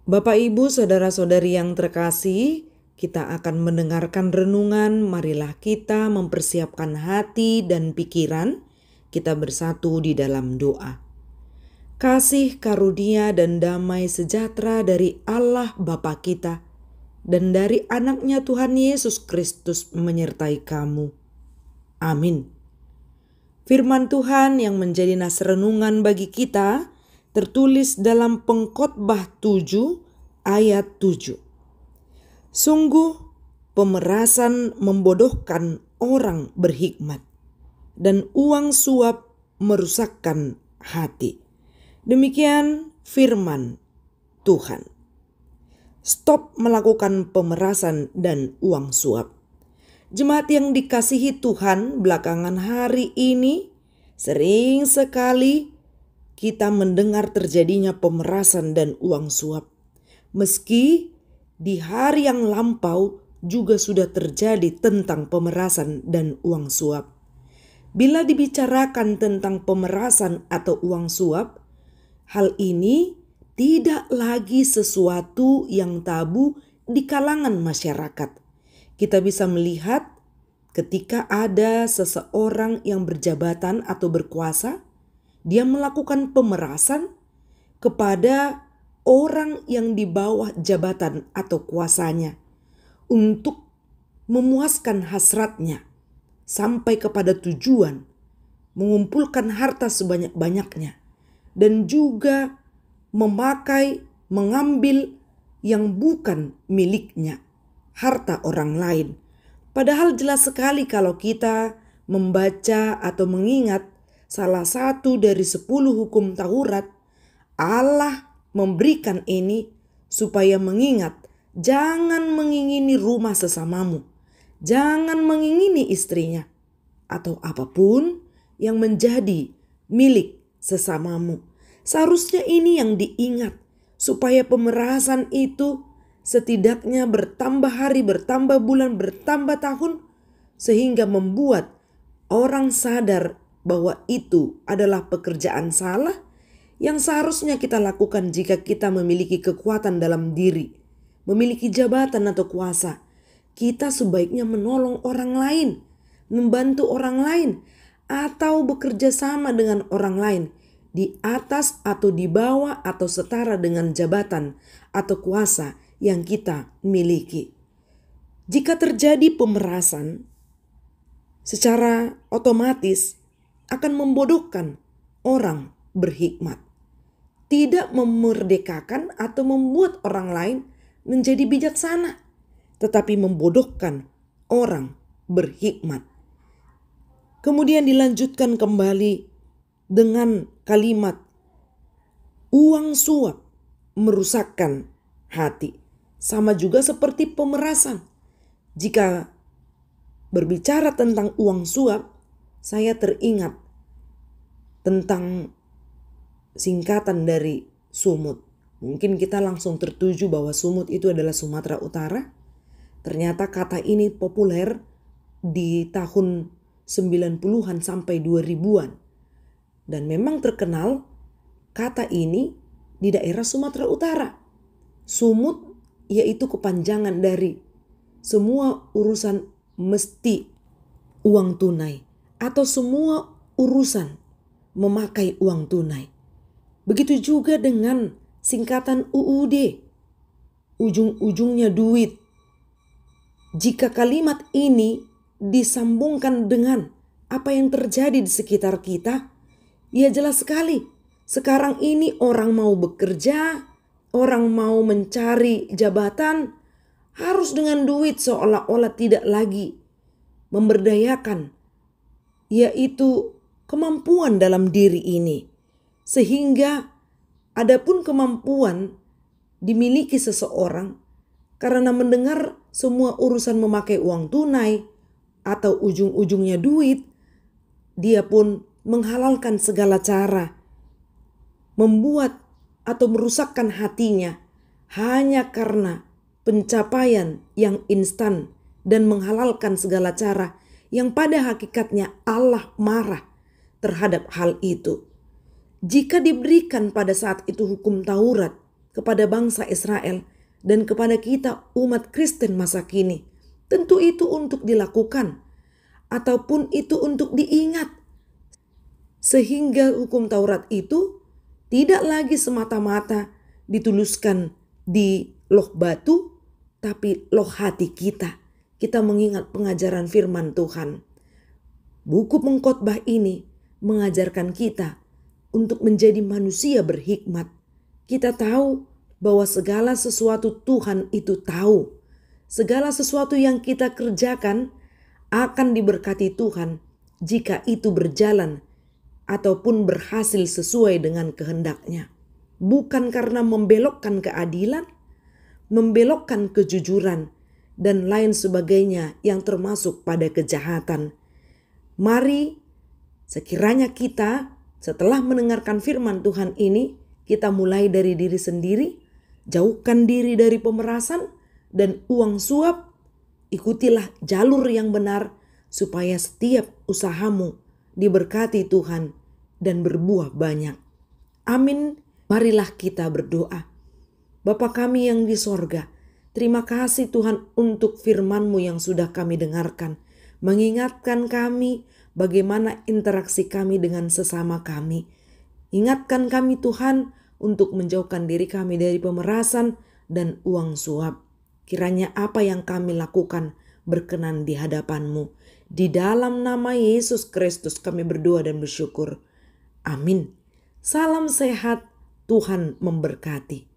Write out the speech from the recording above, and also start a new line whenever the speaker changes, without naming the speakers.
Bapak, Ibu, saudara-saudari yang terkasih, kita akan mendengarkan renungan. Marilah kita mempersiapkan hati dan pikiran. Kita bersatu di dalam doa. Kasih karunia dan damai sejahtera dari Allah Bapa kita dan dari anaknya Tuhan Yesus Kristus menyertai kamu. Amin. Firman Tuhan yang menjadi nas renungan bagi kita tertulis dalam Pengkhotbah 7 ayat 7. Sungguh pemerasan membodohkan orang berhikmat dan uang suap merusakkan hati. Demikian firman Tuhan. Stop melakukan pemerasan dan uang suap. Jemaat yang dikasihi Tuhan, belakangan hari ini sering sekali kita mendengar terjadinya pemerasan dan uang suap. Meski di hari yang lampau juga sudah terjadi tentang pemerasan dan uang suap. Bila dibicarakan tentang pemerasan atau uang suap, hal ini tidak lagi sesuatu yang tabu di kalangan masyarakat. Kita bisa melihat ketika ada seseorang yang berjabatan atau berkuasa, dia melakukan pemerasan kepada orang yang di bawah jabatan atau kuasanya untuk memuaskan hasratnya sampai kepada tujuan mengumpulkan harta sebanyak-banyaknya dan juga mengambil yang bukan miliknya, harta orang lain. Padahal jelas sekali kalau kita membaca atau mengingat salah satu dari 10 hukum Taurat, Allah memberikan ini supaya mengingat, jangan mengingini rumah sesamamu, jangan mengingini istrinya, atau apapun yang menjadi milik sesamamu. Seharusnya ini yang diingat, supaya pemerasan itu setidaknya bertambah hari, bertambah bulan, bertambah tahun, sehingga membuat orang sadar bahwa itu adalah pekerjaan salah yang seharusnya kita lakukan jika kita memiliki kekuatan dalam diri, memiliki jabatan atau kuasa. Kita sebaiknya menolong orang lain, membantu orang lain, atau bekerja sama dengan orang lain di atas atau di bawah atau setara dengan jabatan atau kuasa yang kita miliki. Jika terjadi pemerasan, secara otomatis akan membodohkan orang berhikmat. Tidak memerdekakan atau membuat orang lain menjadi bijaksana, tetapi membodohkan orang berhikmat. Kemudian dilanjutkan kembali dengan kalimat uang suap merusakkan hati. Sama juga seperti pemerasan. Jika berbicara tentang uang suap, saya teringat tentang singkatan dari sumut. Mungkin kita langsung tertuju bahwa sumut itu adalah Sumatera Utara. Ternyata kata ini populer di tahun 90-an sampai 2000-an. Dan memang terkenal kata ini di daerah Sumatera Utara. Sumut yaitu kepanjangan dari semua urusan mesti uang tunai atau semua urusan memakai uang tunai. Begitu juga dengan singkatan UUD, ujung-ujungnya duit. Jika kalimat ini disambungkan dengan apa yang terjadi di sekitar kita, ya jelas sekali. Sekarang ini orang mau bekerja, orang mau mencari jabatan, harus dengan duit, seolah-olah tidak lagi memberdayakan, yaitu kemampuan dalam diri ini. Sehingga adapun kemampuan dimiliki seseorang karena mendengar semua urusan memakai uang tunai atau ujung-ujungnya duit, dia pun menghalalkan segala cara, membuat atau merusakkan hatinya hanya karena pencapaian yang instan dan menghalalkan segala cara yang pada hakikatnya Allah marah terhadap hal itu. Jika diberikan pada saat itu hukum Taurat kepada bangsa Israel dan kepada kita umat Kristen masa kini. Tentu itu untuk dilakukan ataupun itu untuk diingat. Sehingga hukum Taurat itu tidak lagi semata-mata dituliskan di loh batu, tapi loh hati kita. Kita mengingat pengajaran firman Tuhan. Buku pengkhotbah ini mengajarkan kita untuk menjadi manusia berhikmat. Kita tahu bahwa segala sesuatu Tuhan itu tahu. Segala sesuatu yang kita kerjakan akan diberkati Tuhan jika itu berjalan ataupun berhasil sesuai dengan kehendak-Nya. Bukan karena membelokkan keadilan, membelokkan kejujuran, dan lain sebagainya yang termasuk pada kejahatan. Mari sekiranya kita setelah mendengarkan firman Tuhan ini, kita mulai dari diri sendiri, jauhkan diri dari pemerasan dan uang suap, ikutilah jalur yang benar supaya setiap usahamu diberkati Tuhan dan berbuah banyak. Amin. Marilah kita berdoa. Bapa kami yang di sorga, terima kasih Tuhan untuk firman-Mu yang sudah kami dengarkan. Mengingatkan kami bagaimana interaksi kami dengan sesama kami. Ingatkan kami Tuhan untuk menjauhkan diri kami dari pemerasan dan uang suap. Kiranya apa yang kami lakukan berkenan di hadapan-Mu. Di dalam nama Yesus Kristus kami berdoa dan bersyukur. Amin. Salam sehat, Tuhan memberkati.